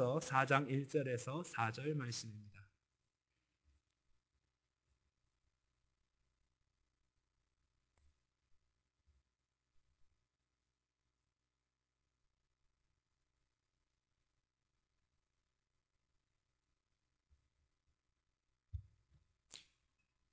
4장 1절에서 4절 말씀입니다.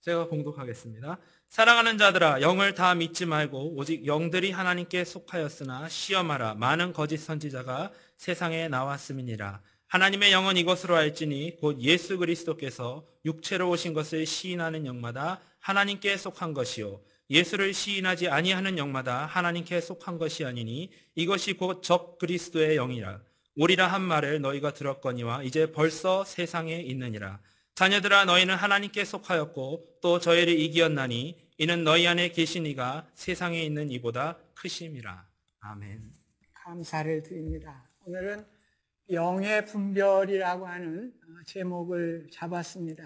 제가 봉독하겠습니다. 사랑하는 자들아, 영을 다 믿지 말고 오직 영들이 하나님께 속하였으나 시험하라. 많은 거짓 선지자가 세상에 나왔음이니라. 하나님의 영은 이것으로 알지니 곧 예수 그리스도께서 육체로 오신 것을 시인하는 영마다 하나님께 속한 것이요 예수를 시인하지 아니하는 영마다 하나님께 속한 것이 아니니 이것이 곧 적 그리스도의 영이라. 오리라 한 말을 너희가 들었거니와 이제 벌써 세상에 있느니라. 자녀들아, 너희는 하나님께 속하였고 또 저희를 이기었나니 이는 너희 안에 계신 이가 세상에 있는 이보다 크심이라. 아멘. 감사를 드립니다. 오늘은 영의 분별이라고 하는 제목을 잡았습니다.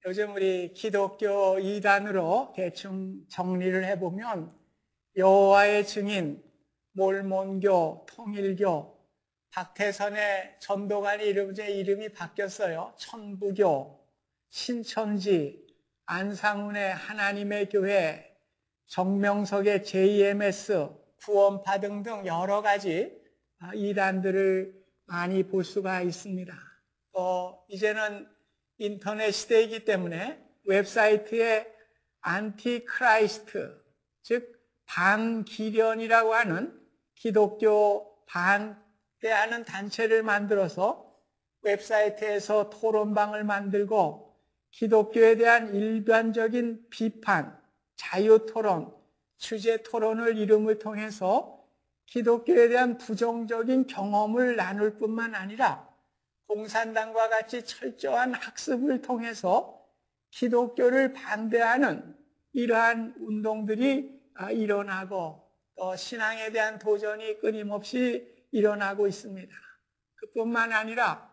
요즘 우리 기독교 이단으로 대충 정리를 해보면 여호와의 증인, 몰몬교, 통일교, 박태선의 전도관의 이름이 바뀌었어요. 천부교, 신천지, 안상훈의 하나님의 교회, 정명석의 JMS, 구원파 등등 여러 가지 이단들을 많이 볼 수가 있습니다. 이제는 인터넷 시대이기 때문에 웹사이트에 안티크라이스트, 즉 반기련이라고 하는 기독교 반대하는 단체를 만들어서 웹사이트에서 토론방을 만들고 기독교에 대한 일반적인 비판, 자유토론, 주제토론을 이름을 통해서 기독교에 대한 부정적인 경험을 나눌 뿐만 아니라 공산당과 같이 철저한 학습을 통해서 기독교를 반대하는 이러한 운동들이 일어나고 또 신앙에 대한 도전이 끊임없이 일어나고 있습니다. 그뿐만 아니라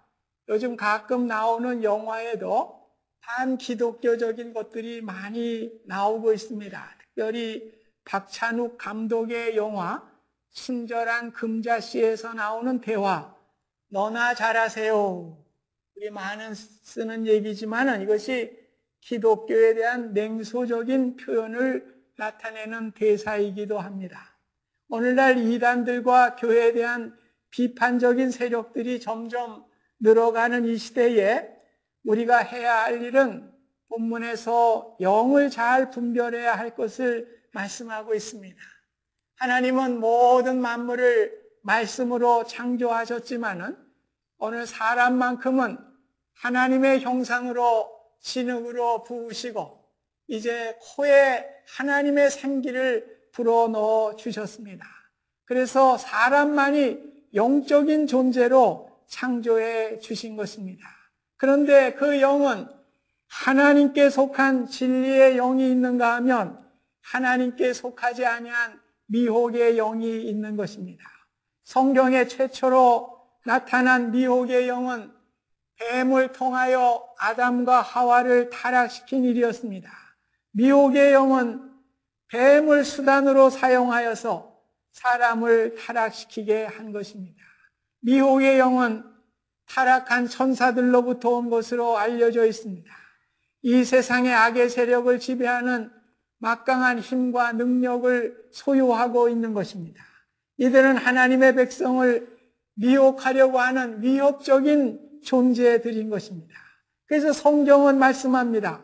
요즘 가끔 나오는 영화에도 반기독교적인 것들이 많이 나오고 있습니다. 특별히 박찬욱 감독의 영화 친절한 금자씨에서 나오는 대화, 너나 잘하세요. 우리 많은 쓰는 얘기지만 이것이 기독교에 대한 냉소적인 표현을 나타내는 대사이기도 합니다. 오늘날 이단들과 교회에 대한 비판적인 세력들이 점점 늘어가는 이 시대에 우리가 해야 할 일은 본문에서 영을 잘 분별해야 할 것을 말씀하고 있습니다. 하나님은 모든 만물을 말씀으로 창조하셨지만은 오늘 사람만큼은 하나님의 형상으로 진흙으로 부으시고 이제 코에 하나님의 생기를 불어넣어 주셨습니다. 그래서 사람만이 영적인 존재로 창조해 주신 것입니다. 그런데 그 영은 하나님께 속한 진리의 영이 있는가 하면 하나님께 속하지 아니한 미혹의 영이 있는 것입니다. 성경에 최초로 나타난 미혹의 영은 뱀을 통하여 아담과 하와를 타락시킨 일이었습니다. 미혹의 영은 뱀을 수단으로 사용하여서 사람을 타락시키게 한 것입니다. 미혹의 영은 타락한 천사들로부터 온 것으로 알려져 있습니다. 이 세상의 악의 세력을 지배하는 막강한 힘과 능력을 소유하고 있는 것입니다. 이들은 하나님의 백성을 미혹하려고 하는 위협적인 존재들인 것입니다. 그래서 성경은 말씀합니다.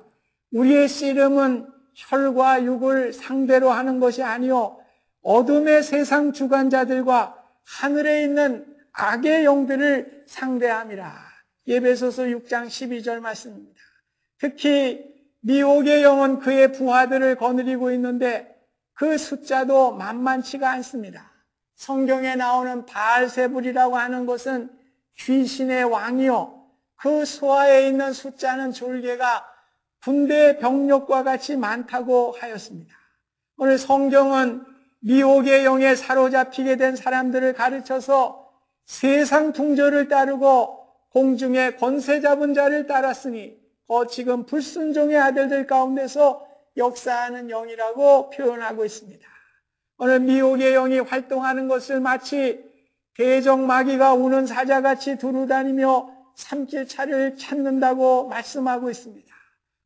우리의 씨름은 혈과 육을 상대로 하는 것이 아니요 어둠의 세상 주관자들과 하늘에 있는 악의 영들을 상대함이라. 에베소서 6장 12절 말씀입니다. 특히 미혹의 영은 그의 부하들을 거느리고 있는데 그 숫자도 만만치가 않습니다. 성경에 나오는 바알세불이라고 하는 것은 귀신의 왕이요 그 수하에 있는 숫자는 졸개가 군대 병력과 같이 많다고 하였습니다. 오늘 성경은 미혹의 영에 사로잡히게 된 사람들을 가르쳐서 세상 풍조를 따르고 공중에 권세 잡은 자를 따랐으니 지금 불순종의 아들들 가운데서 역사하는 영이라고 표현하고 있습니다. 오늘 미혹의 영이 활동하는 것을 마치 대적마귀가 우는 사자같이 두루다니며 삼킬차를 찾는다고 말씀하고 있습니다.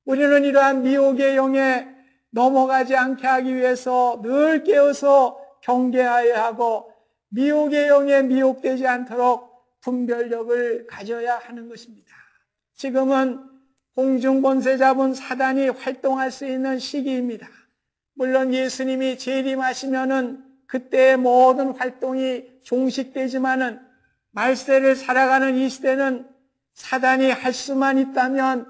우리는 이러한 미혹의 영에 넘어가지 않게 하기 위해서 늘 깨어서 경계하여야 하고 미혹의 영에 미혹되지 않도록 분별력을 가져야 하는 것입니다. 지금은 공중권세 잡은 사단이 활동할 수 있는 시기입니다. 물론 예수님이 재림하시면은 그때의 모든 활동이 종식되지만은 말세를 살아가는 이 시대는 사단이 할 수만 있다면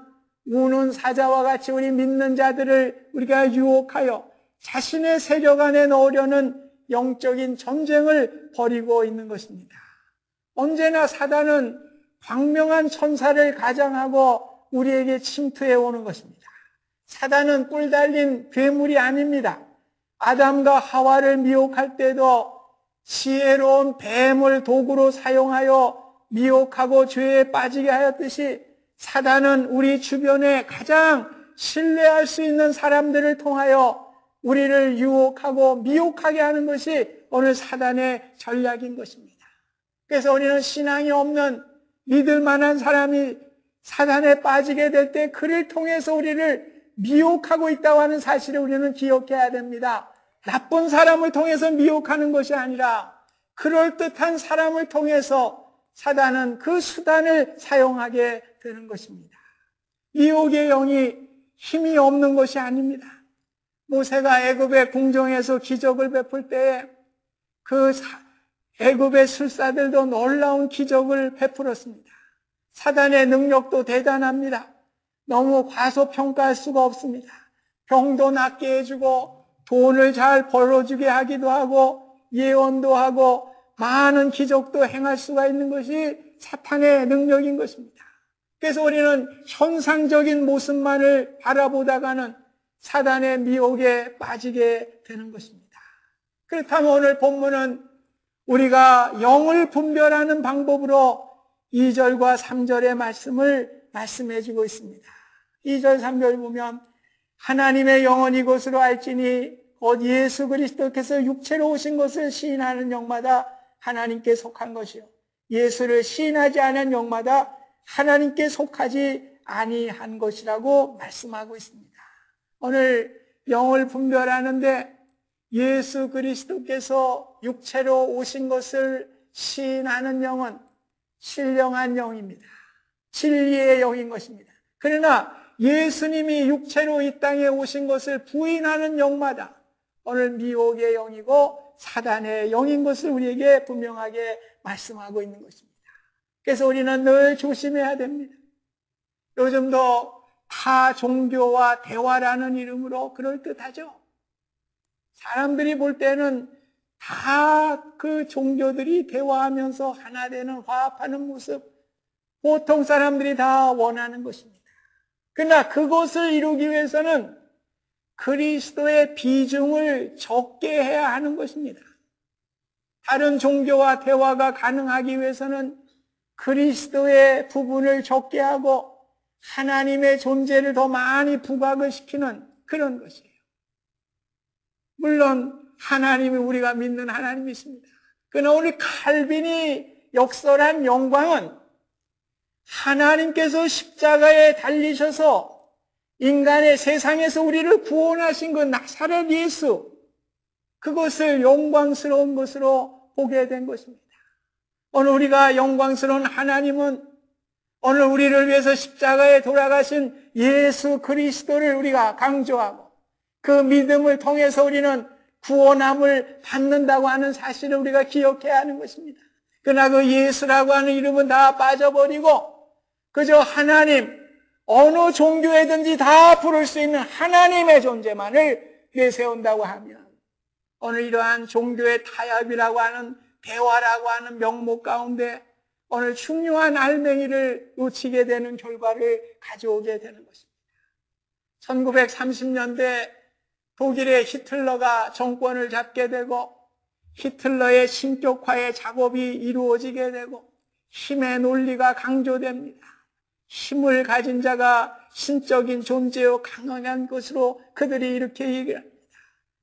우는 사자와 같이 우리 믿는 자들을 우리가 유혹하여 자신의 세력 안에 넣으려는 영적인 전쟁을 벌이고 있는 것입니다. 언제나 사단은 광명한 천사를 가장하고 우리에게 침투해 오는 것입니다. 사단은 뿔 달린 괴물이 아닙니다. 아담과 하와를 미혹할 때도 지혜로운 뱀을 도구로 사용하여 미혹하고 죄에 빠지게 하였듯이 사단은 우리 주변에 가장 신뢰할 수 있는 사람들을 통하여 우리를 유혹하고 미혹하게 하는 것이 오늘 사단의 전략인 것입니다. 그래서 우리는 신앙이 없는 믿을 만한 사람이 사단에 빠지게 될 때 그를 통해서 우리를 미혹하고 있다고 하는 사실을 우리는 기억해야 됩니다. 나쁜 사람을 통해서 미혹하는 것이 아니라 그럴듯한 사람을 통해서 사단은 그 수단을 사용하게 되는 것입니다. 미혹의 영이 힘이 없는 것이 아닙니다. 모세가 애굽의 궁정에서 기적을 베풀 때에 그 애굽의 술사들도 놀라운 기적을 베풀었습니다. 사단의 능력도 대단합니다. 너무 과소평가할 수가 없습니다. 병도 낫게 해주고 돈을 잘 벌어주게 하기도 하고 예언도 하고 많은 기적도 행할 수가 있는 것이 사탄의 능력인 것입니다. 그래서 우리는 현상적인 모습만을 바라보다가는 사단의 미혹에 빠지게 되는 것입니다. 그렇다면 오늘 본문은 우리가 영을 분별하는 방법으로 2절과 3절의 말씀을 말씀해 주고 있습니다. 2절 3절 보면 하나님의 영은 이것으로 알지니 곧 예수 그리스도께서 육체로 오신 것을 시인하는 영마다 하나님께 속한 것이요 예수를 시인하지 않은 영마다 하나님께 속하지 아니한 것이라고 말씀하고 있습니다. 오늘 영을 분별하는데 예수 그리스도께서 육체로 오신 것을 시인하는 영은 신령한 영입니다. 진리의 영인 것입니다. 그러나 예수님이 육체로 이 땅에 오신 것을 부인하는 영마다 오늘 미혹의 영이고 사단의 영인 것을 우리에게 분명하게 말씀하고 있는 것입니다. 그래서 우리는 늘 조심해야 됩니다. 요즘도 타 종교와 대화라는 이름으로 그럴듯하죠. 사람들이 볼 때는 다 그 종교들이 대화하면서 하나 되는 화합하는 모습, 보통 사람들이 다 원하는 것입니다. 그러나 그것을 이루기 위해서는 그리스도의 비중을 적게 해야 하는 것입니다. 다른 종교와 대화가 가능하기 위해서는 그리스도의 부분을 적게 하고 하나님의 존재를 더 많이 부각을 시키는 그런 것이에요. 물론 하나님이 우리가 믿는 하나님이십니다. 그러나 우리 칼빈이 역설한 영광은 하나님께서 십자가에 달리셔서 인간의 세상에서 우리를 구원하신 그 나사렛 예수, 그것을 영광스러운 것으로 보게 된 것입니다. 오늘 우리가 영광스러운 하나님은 오늘 우리를 위해서 십자가에 돌아가신 예수 그리스도를 우리가 강조하고 그 믿음을 통해서 우리는 구원함을 받는다고 하는 사실을 우리가 기억해야 하는 것입니다. 그러나 그 예수라고 하는 이름은 다 빠져버리고 그저 하나님, 어느 종교에든지 다 부를 수 있는 하나님의 존재만을 내세운다고 하면 오늘 이러한 종교의 타협이라고 하는 대화라고 하는 명목 가운데 오늘 중요한 알맹이를 놓치게 되는 결과를 가져오게 되는 것입니다. 1930년대 독일의 히틀러가 정권을 잡게 되고 히틀러의 신격화의 작업이 이루어지게 되고 힘의 논리가 강조됩니다. 힘을 가진 자가 신적인 존재요 강한 것으로 그들이 이렇게 얘기합니다.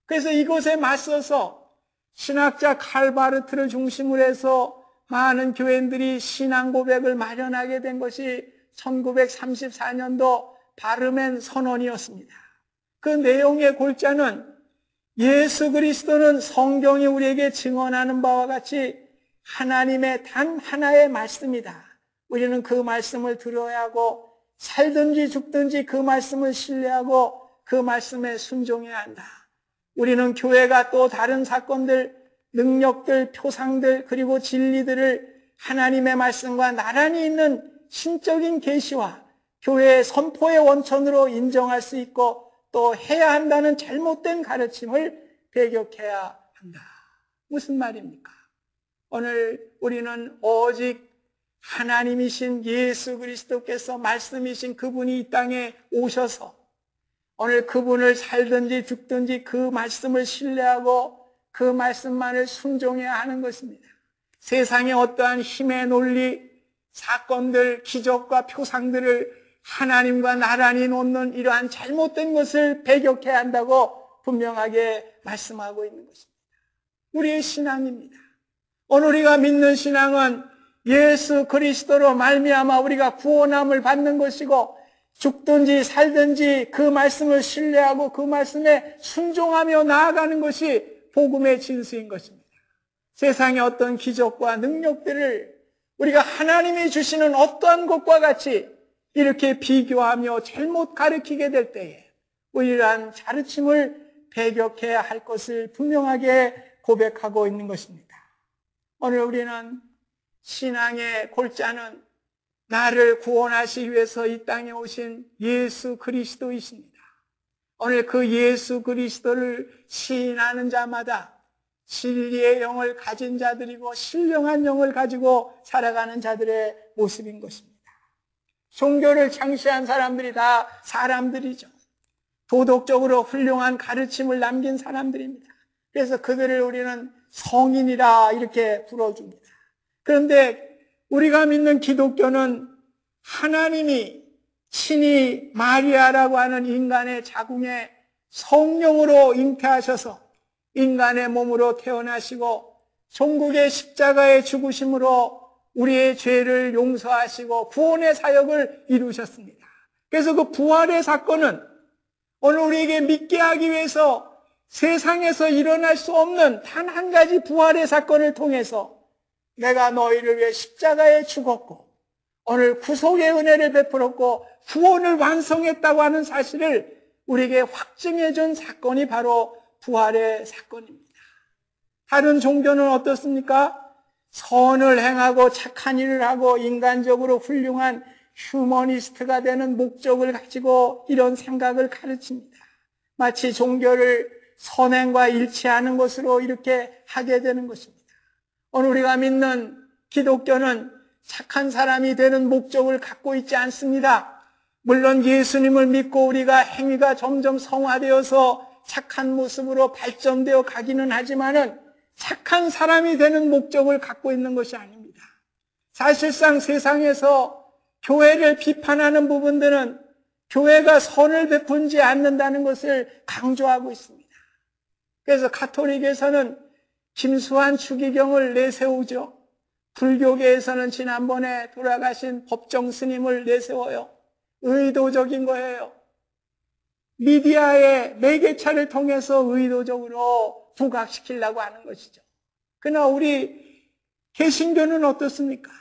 그래서 이것에 맞서서 신학자 칼바르트를 중심으로 해서 많은 교인들이 신앙 고백을 마련하게 된 것이 1934년도 바르멘 선언이었습니다. 그 내용의 골자는 예수 그리스도는 성경이 우리에게 증언하는 바와 같이 하나님의 단 하나의 말씀이다. 우리는 그 말씀을 들어야 하고 살든지 죽든지 그 말씀을 신뢰하고 그 말씀에 순종해야 한다. 우리는 교회가 또 다른 사건들, 능력들, 표상들 그리고 진리들을 하나님의 말씀과 나란히 있는 신적인 계시와 교회의 선포의 원천으로 인정할 수 있고 또 해야 한다는 잘못된 가르침을 배격해야 한다. 무슨 말입니까? 오늘 우리는 오직 하나님이신 예수 그리스도께서 말씀이신 그분이 이 땅에 오셔서 오늘 그분을 살든지 죽든지 그 말씀을 신뢰하고 그 말씀만을 순종해야 하는 것입니다. 세상의 어떠한 힘의 논리, 사건들, 기적과 표상들을 하나님과 나란히 놓는 이러한 잘못된 것을 배격해야 한다고 분명하게 말씀하고 있는 것입니다. 우리의 신앙입니다. 오늘 우리가 믿는 신앙은 예수 그리스도로 말미암아 우리가 구원함을 받는 것이고 죽든지 살든지 그 말씀을 신뢰하고 그 말씀에 순종하며 나아가는 것이 복음의 진수인 것입니다. 세상의 어떤 기적과 능력들을 우리가 하나님이 주시는 어떠한 것과 같이 이렇게 비교하며 잘못 가르치게 될 때에 이러한 가르침을 배격해야 할 것을 분명하게 고백하고 있는 것입니다. 오늘 우리는 신앙의 골자는 나를 구원하시기 위해서 이 땅에 오신 예수 그리스도이십니다. 오늘 그 예수 그리스도를 시인하는 자마다 진리의 영을 가진 자들이고 신령한 영을 가지고 살아가는 자들의 모습인 것입니다. 종교를 창시한 사람들이 다 사람들이죠. 도덕적으로 훌륭한 가르침을 남긴 사람들입니다. 그래서 그들을 우리는 성인이라 이렇게 불러줍니다. 그런데 우리가 믿는 기독교는 하나님이 친히 마리아라고 하는 인간의 자궁에 성령으로 잉태하셔서 인간의 몸으로 태어나시고 종국의 십자가의 죽으심으로 우리의 죄를 용서하시고 구원의 사역을 이루셨습니다. 그래서 그 부활의 사건은 오늘 우리에게 믿게 하기 위해서 세상에서 일어날 수 없는 단 한 가지 부활의 사건을 통해서 내가 너희를 위해 십자가에 죽었고 오늘 구속의 은혜를 베풀었고 구원을 완성했다고 하는 사실을 우리에게 확증해 준 사건이 바로 부활의 사건입니다. 다른 종교는 어떻습니까? 선을 행하고 착한 일을 하고 인간적으로 훌륭한 휴머니스트가 되는 목적을 가지고 이런 생각을 가르칩니다. 마치 종교를 선행과 일치하는 것으로 이렇게 하게 되는 것입니다. 오늘 우리가 믿는 기독교는 착한 사람이 되는 목적을 갖고 있지 않습니다. 물론 예수님을 믿고 우리가 행위가 점점 성화되어서 착한 모습으로 발전되어 가기는 하지만은 착한 사람이 되는 목적을 갖고 있는 것이 아닙니다. 사실상 세상에서 교회를 비판하는 부분들은 교회가 선을 베푼지 않는다는 것을 강조하고 있습니다. 그래서 가톨릭에서는 김수환 추기경을 내세우죠. 불교계에서는 지난번에 돌아가신 법정 스님을 내세워요. 의도적인 거예요. 미디어의 매개체를 통해서 의도적으로 부각시키려고 하는 것이죠. 그러나 우리 개신교는 어떻습니까?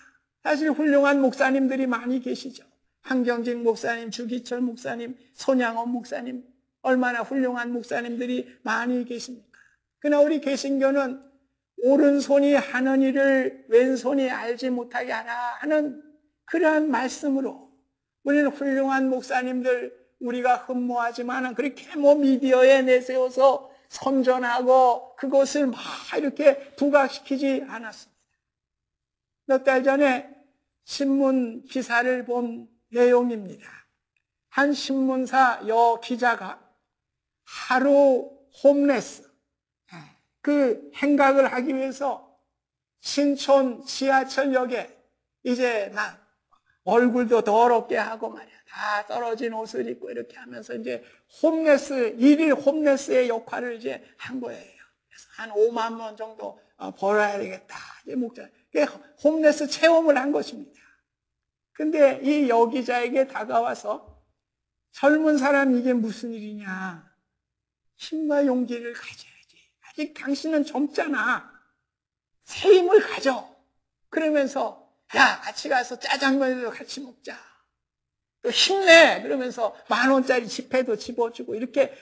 사실 훌륭한 목사님들이 많이 계시죠. 한경직 목사님, 주기철 목사님, 손양원 목사님, 얼마나 훌륭한 목사님들이 많이 계십니까? 그러나 우리 개신교는 오른손이 하는 일을 왼손이 알지 못하게 하라 하는 그러한 말씀으로 우리는 훌륭한 목사님들 우리가 흠모하지만 그렇게 미디어에 내세워서 선전하고 그것을 막 이렇게 부각시키지 않았습니다. 몇 달 전에 신문 기사를 본 내용입니다. 한 신문사 여 기자가 하루 홈레스 그 행각을 하기 위해서 신촌 지하철역에 이제 얼굴도 더럽게 하고 말이야. 다 떨어진 옷을 입고 이렇게 하면서 이제 홈레스, 일일 홈레스의 역할을 이제 한 거예요. 그래서 한 5만 원 정도 벌어야 되겠다. 이제 목자. 홈레스 체험을 한 것입니다. 근데 이 여기자에게 다가와서 젊은 사람 이게 무슨 일이냐. 힘과 용기를 가져야지. 아직 당신은 젊잖아. 새 힘을 가져. 그러면서 야 같이 가서 짜장면도 같이 먹자. 또 힘내. 그러면서 10,000원짜리 지폐도 집어주고 이렇게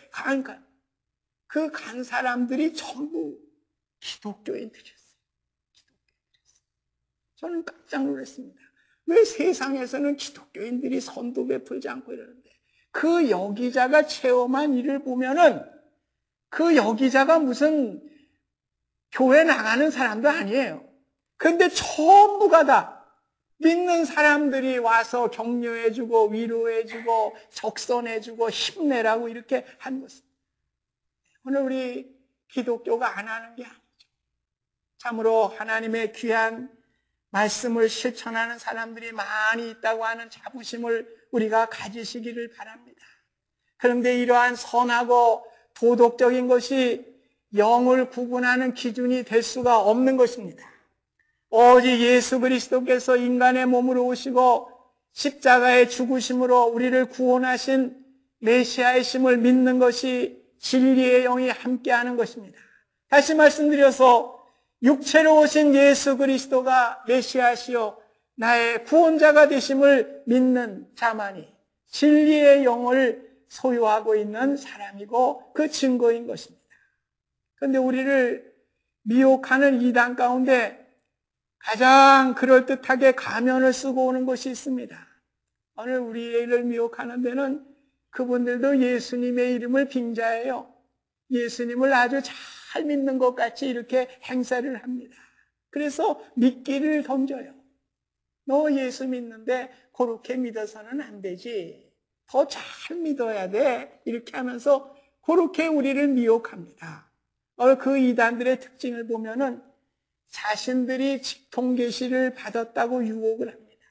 그 간 사람들이 전부 기독교인들이었어요. 저는 깜짝 놀랐습니다. 왜 세상에서는 기독교인들이 선도 베풀지 않고 이러는데 그 여기자가 체험한 일을 보면은 그 여기자가 무슨 교회 나가는 사람도 아니에요. 근데 전부가 다 믿는 사람들이 와서 격려해주고 위로해주고 적선해주고 힘내라고 이렇게 한 것입니다. 오늘 우리 기독교가 안 하는 게 아니죠. 참으로 하나님의 귀한 말씀을 실천하는 사람들이 많이 있다고 하는 자부심을 우리가 가지시기를 바랍니다. 그런데 이러한 선하고 도덕적인 것이 영을 구분하는 기준이 될 수가 없는 것입니다. 오직 예수 그리스도께서 인간의 몸으로 오시고 십자가의 죽으심으로 우리를 구원하신 메시아의 심을 믿는 것이 진리의 영이 함께하는 것입니다. 다시 말씀드려서 육체로 오신 예수 그리스도가 메시아시요 나의 구원자가 되심을 믿는 자만이 진리의 영을 소유하고 있는 사람이고 그 증거인 것입니다. 그런데 우리를 미혹하는 이단 가운데 가장 그럴듯하게 가면을 쓰고 오는 것이 있습니다. 오늘 우리를 미혹하는 데는 그분들도 예수님의 이름을 빙자해요. 예수님을 아주 잘 믿는 것 같이 이렇게 행사를 합니다. 그래서 미끼를 던져요. 너 예수 믿는데 그렇게 믿어서는 안 되지. 더 잘 믿어야 돼. 이렇게 하면서 그렇게 우리를 미혹합니다. 그 이단들의 특징을 보면은 자신들이 직통계시를 받았다고 유혹을 합니다.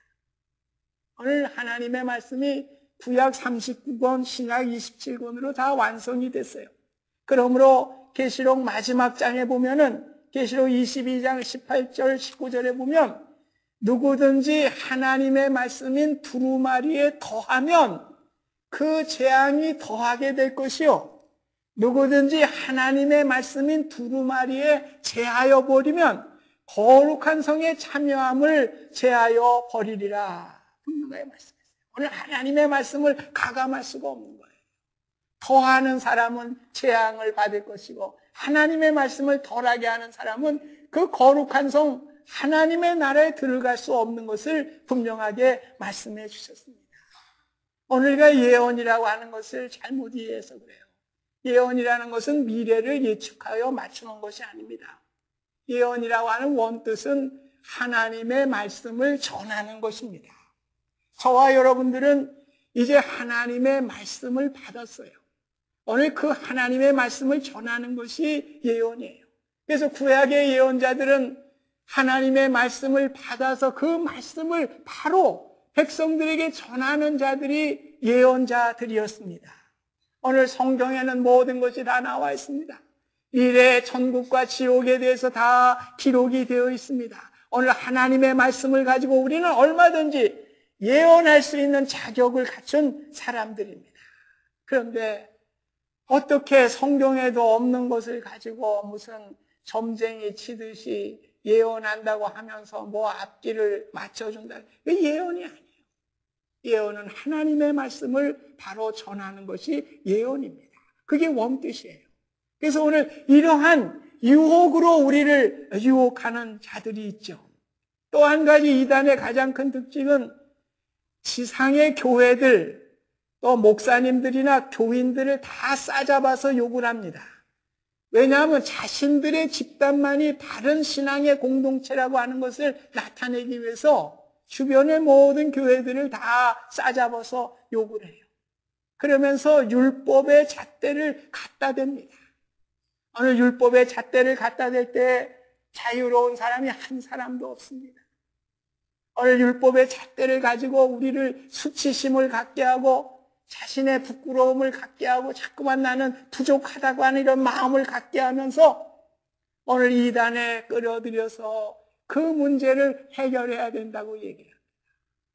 오늘 하나님의 말씀이 구약 39권, 신약 27권으로 다 완성이 됐어요. 그러므로 계시록 마지막 장에 보면은 계시록 22장 18절, 19절에 보면 누구든지 하나님의 말씀인 두루마리에 더하면 그 재앙이 더하게 될 것이요. 누구든지 하나님의 말씀인 두루마리에 제하여 버리면 거룩한 성의 참여함을 제하여 버리리라. 분명하게 말씀했어요. 오늘 하나님의 말씀을 가감할 수가 없는 거예요. 더하는 사람은 재앙을 받을 것이고 하나님의 말씀을 덜하게 하는 사람은 그 거룩한 성 하나님의 나라에 들어갈 수 없는 것을 분명하게 말씀해 주셨습니다. 오늘 우리가 예언이라고 하는 것을 잘못 이해해서 그래요. 예언이라는 것은 미래를 예측하여 맞추는 것이 아닙니다. 예언이라고 하는 원뜻은 하나님의 말씀을 전하는 것입니다. 저와 여러분들은 이제 하나님의 말씀을 받았어요. 오늘 그 하나님의 말씀을 전하는 것이 예언이에요. 그래서 구약의 예언자들은 하나님의 말씀을 받아서 그 말씀을 바로 백성들에게 전하는 자들이 예언자들이었습니다. 오늘 성경에는 모든 것이 다 나와 있습니다. 미래의 천국과 지옥에 대해서 다 기록이 되어 있습니다. 오늘 하나님의 말씀을 가지고 우리는 얼마든지 예언할 수 있는 자격을 갖춘 사람들입니다. 그런데 어떻게 성경에도 없는 것을 가지고 무슨 점쟁이 치듯이 예언한다고 하면서 뭐 앞뒤를 맞춰준다. 그 예언이 아니에요. 예언은 하나님의 말씀을 바로 전하는 것이 예언입니다. 그게 원뜻이에요. 그래서 오늘 이러한 유혹으로 우리를 유혹하는 자들이 있죠. 또 한 가지 이단의 가장 큰 특징은 지상의 교회들, 또 목사님들이나 교인들을 다 싸잡아서 욕을 합니다. 왜냐하면 자신들의 집단만이 바른 신앙의 공동체라고 하는 것을 나타내기 위해서 주변의 모든 교회들을 다 싸잡아서 욕을 해요. 그러면서 율법의 잣대를 갖다 댑니다. 오늘 율법의 잣대를 갖다 댈 때 자유로운 사람이 한 사람도 없습니다. 오늘 율법의 잣대를 가지고 우리를 수치심을 갖게 하고 자신의 부끄러움을 갖게 하고 자꾸만 나는 부족하다고 하는 이런 마음을 갖게 하면서 오늘 이단에 끌어들여서 그 문제를 해결해야 된다고 얘기합니다.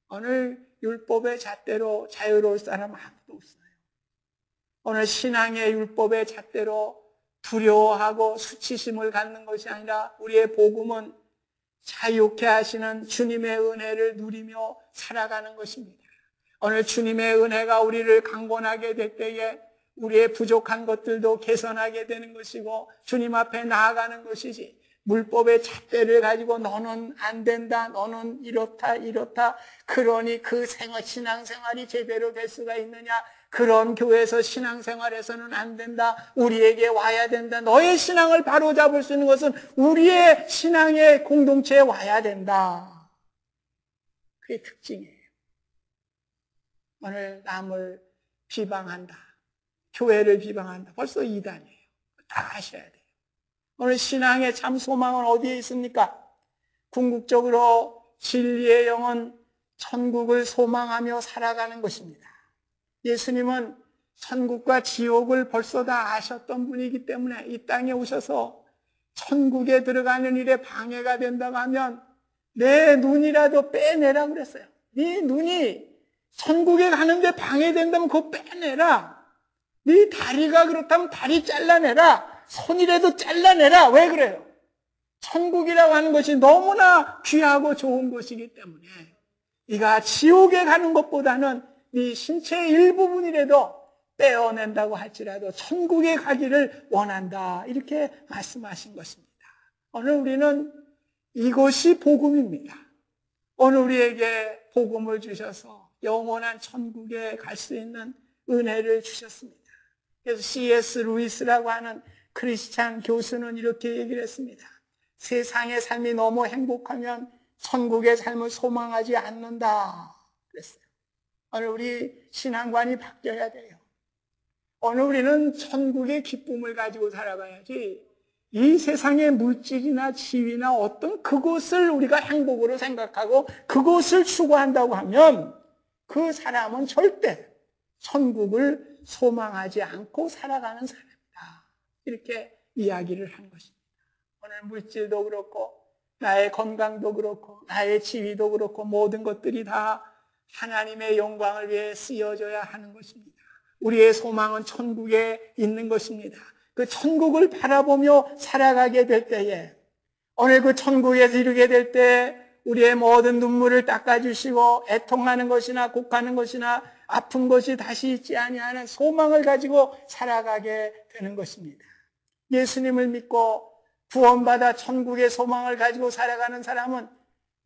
오늘 율법의 잣대로 자유로울 사람 아무도 없어요. 오늘 신앙의 율법의 잣대로 두려워하고 수치심을 갖는 것이 아니라 우리의 복음은 자유케 하시는 주님의 은혜를 누리며 살아가는 것입니다. 오늘 주님의 은혜가 우리를 강권하게 될 때에 우리의 부족한 것들도 개선하게 되는 것이고 주님 앞에 나아가는 것이지, 물법의 잣대를 가지고 너는 안 된다, 너는 이렇다 그러니 그 신앙생활이 제대로 될 수가 있느냐, 그런 교회에서 신앙생활에서는 안 된다, 우리에게 와야 된다. 너의 신앙을 바로잡을 수 있는 것은 우리의 신앙의 공동체에 와야 된다. 그게 특징이에요. 오늘 남을 비방한다, 교회를 비방한다, 벌써 이단이에요. 다 아셔야 돼요. 오늘 신앙의 참 소망은 어디에 있습니까? 궁극적으로 진리의 영은 천국을 소망하며 살아가는 것입니다. 예수님은 천국과 지옥을 벌써 다 아셨던 분이기 때문에 이 땅에 오셔서 천국에 들어가는 일에 방해가 된다고 하면 내 눈이라도 빼내라고 그랬어요. 네 눈이 천국에 가는데 방해된다면 그거 빼내라. 네 다리가 그렇다면 다리 잘라내라. 손이라도 잘라내라. 왜 그래요? 천국이라고 하는 것이 너무나 귀하고 좋은 것이기 때문에 네가 지옥에 가는 것보다는 네 신체의 일부분이라도 빼어낸다고 할지라도 천국에 가기를 원한다. 이렇게 말씀하신 것입니다. 오늘 우리는 이것이 복음입니다. 오늘 우리에게 복음을 주셔서 영원한 천국에 갈 수 있는 은혜를 주셨습니다. 그래서 C.S. 루이스라고 하는 크리스찬 교수는 이렇게 얘기를 했습니다. 세상의 삶이 너무 행복하면 천국의 삶을 소망하지 않는다 그랬어요. 오늘 우리 신앙관이 바뀌어야 돼요. 오늘 우리는 천국의 기쁨을 가지고 살아가야지 이 세상의 물질이나 지위나 어떤 그것을 우리가 행복으로 생각하고 그것을 추구한다고 하면 그 사람은 절대 천국을 소망하지 않고 살아가는 사람이다. 이렇게 이야기를 한 것입니다. 오늘 물질도 그렇고 나의 건강도 그렇고 나의 지위도 그렇고 모든 것들이 다 하나님의 영광을 위해 쓰여져야 하는 것입니다. 우리의 소망은 천국에 있는 것입니다. 그 천국을 바라보며 살아가게 될 때에 오늘 그 천국에 이르게 될 때 우리의 모든 눈물을 닦아주시고 애통하는 것이나 곡하는 것이나 아픈 것이 다시 있지 아니하는 소망을 가지고 살아가게 되는 것입니다. 예수님을 믿고 구원받아 천국의 소망을 가지고 살아가는 사람은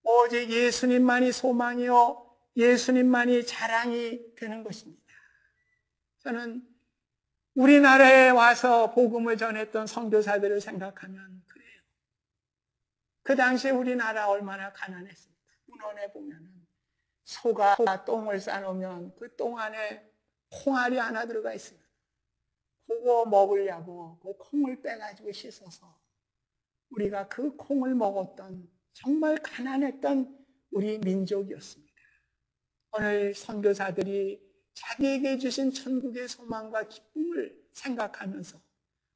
오직 예수님만이 소망이요 예수님만이 자랑이 되는 것입니다. 저는 우리나라에 와서 복음을 전했던 선교사들을 생각하면 그래요. 그 당시에 우리나라 얼마나 가난했습니까? 문헌에 보면은 소가 똥을 싸놓으면 그 똥 안에 콩알이 하나 들어가 있어요. 그거 먹으려고 그 콩을 빼가지고 씻어서 우리가 그 콩을 먹었던 정말 가난했던 우리 민족이었습니다. 오늘 선교사들이 자기에게 주신 천국의 소망과 기쁨을 생각하면서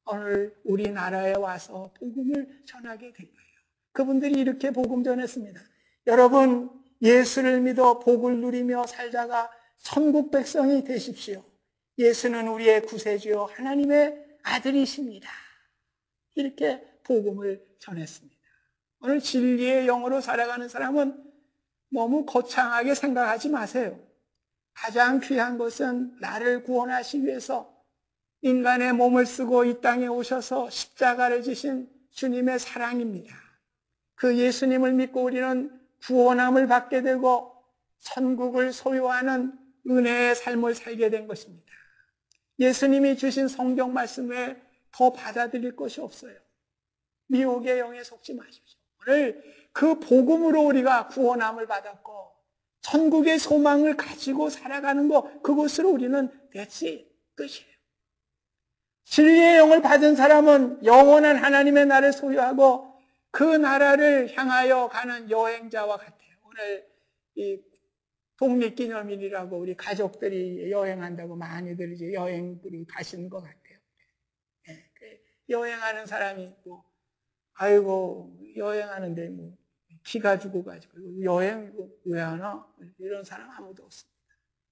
오늘 우리나라에 와서 복음을 전하게 된 거예요. 그분들이 이렇게 복음 전했습니다. 여러분, 예수를 믿어 복을 누리며 살다가 천국 백성이 되십시오. 예수는 우리의 구세주요 하나님의 아들이십니다. 이렇게 복음을 전했습니다. 오늘 진리의 영으로 살아가는 사람은 너무 거창하게 생각하지 마세요. 가장 귀한 것은 나를 구원하시기 위해서 인간의 몸을 쓰고 이 땅에 오셔서 십자가를 지신 주님의 사랑입니다. 그 예수님을 믿고 우리는 구원함을 받게 되고 천국을 소유하는 은혜의 삶을 살게 된 것입니다. 예수님이 주신 성경 말씀 외에 더 받아들일 것이 없어요. 미혹의 영에 속지 마십시오. 오늘 그 복음으로 우리가 구원함을 받았고 천국의 소망을 가지고 살아가는 것, 그것으로 우리는 됐지, 끝이에요. 진리의 영을 받은 사람은 영원한 하나님의 나라를 소유하고 그 나라를 향하여 가는 여행자와 같아요. 오늘 이 독립기념일이라고 우리 가족들이 여행한다고 많이들 이제 여행들이 가시는 것 같아요. 여행하는 사람이 있고, 아이고, 여행하는데 뭐 피가 죽어가지고 여행 왜 하나? 이런 사람 아무도 없습니다.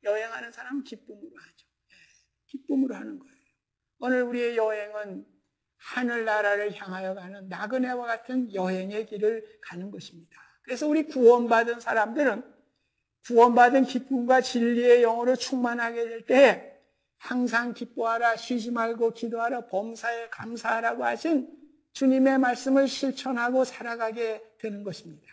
여행하는 사람은 기쁨으로 하죠. 기쁨으로 하는 거예요. 오늘 우리의 여행은 하늘나라를 향하여 가는 나그네와 같은 여행의 길을 가는 것입니다. 그래서 우리 구원받은 사람들은 구원받은 기쁨과 진리의 영으로 충만하게 될 때 항상 기뻐하라, 쉬지 말고 기도하라, 범사에 감사하라고 하신 주님의 말씀을 실천하고 살아가게 되는 것입니다.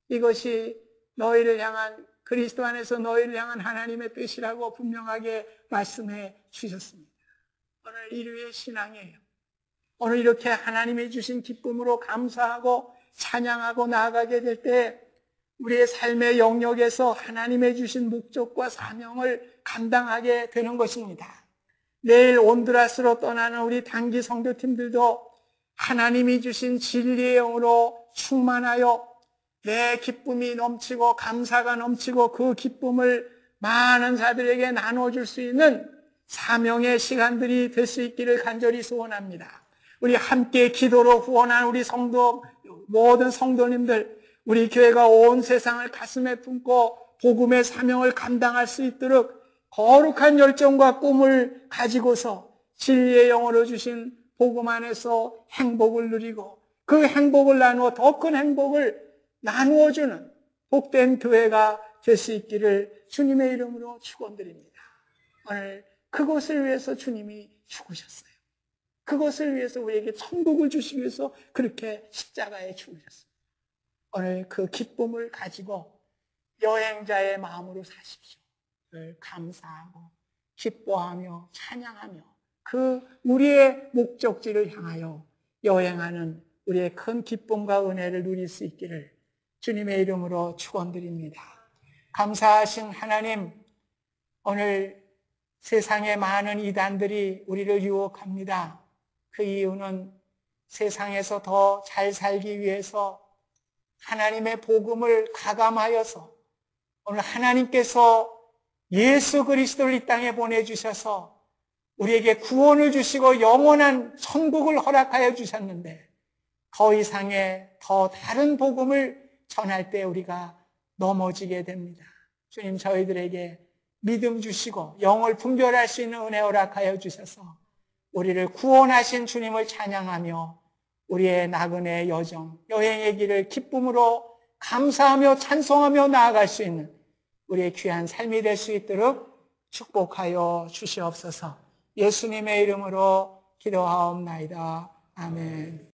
이것이 너희를 향한, 그리스도 안에서 너희를 향한 하나님의 뜻이라고 분명하게 말씀해 주셨습니다. 오늘 일요일 신앙이에요. 오늘 이렇게 하나님이 주신 기쁨으로 감사하고 찬양하고 나아가게 될 때 우리의 삶의 영역에서 하나님의 주신 목적과 사명을 감당하게 되는 것입니다. 내일 온두라스로 떠나는 우리 단기 성도팀들도 하나님이 주신 진리의 영으로 충만하여 내 기쁨이 넘치고 감사가 넘치고 그 기쁨을 많은 자들에게 나눠줄 수 있는 사명의 시간들이 될 수 있기를 간절히 소원합니다. 우리 함께 기도로 후원한 우리 성도, 모든 성도님들, 우리 교회가 온 세상을 가슴에 품고 복음의 사명을 감당할 수 있도록 거룩한 열정과 꿈을 가지고서 진리의 영으로 주신 복음 안에서 행복을 누리고 그 행복을 나누어 더 큰 행복을 나누어주는 복된 교회가 될 수 있기를 주님의 이름으로 축원드립니다. 오늘 그것을 위해서 주님이 죽으셨어요. 그것을 위해서 우리에게 천국을 주시기 위해서 그렇게 십자가에 죽으셨어요. 오늘 그 기쁨을 가지고 여행자의 마음으로 사십시오. 늘 감사하고 기뻐하며 찬양하며 그 우리의 목적지를 향하여 여행하는 우리의 큰 기쁨과 은혜를 누릴 수 있기를 주님의 이름으로 축원드립니다. 감사하신 하나님, 오늘 세상의 많은 이단들이 우리를 유혹합니다. 그 이유는 세상에서 더 잘 살기 위해서 하나님의 복음을 가감하여서 오늘 하나님께서 예수 그리스도를 이 땅에 보내주셔서 우리에게 구원을 주시고 영원한 천국을 허락하여 주셨는데 더 이상의 더 다른 복음을 전할 때 우리가 넘어지게 됩니다. 주님, 저희들에게 믿음 주시고 영을 분별할 수 있는 은혜 허락하여 주셔서 우리를 구원하신 주님을 찬양하며 우리의 나그네 여정, 여행의 길을 기쁨으로 감사하며 찬송하며 나아갈 수 있는 우리의 귀한 삶이 될 수 있도록 축복하여 주시옵소서. 예수님의 이름으로 기도하옵나이다. 아멘.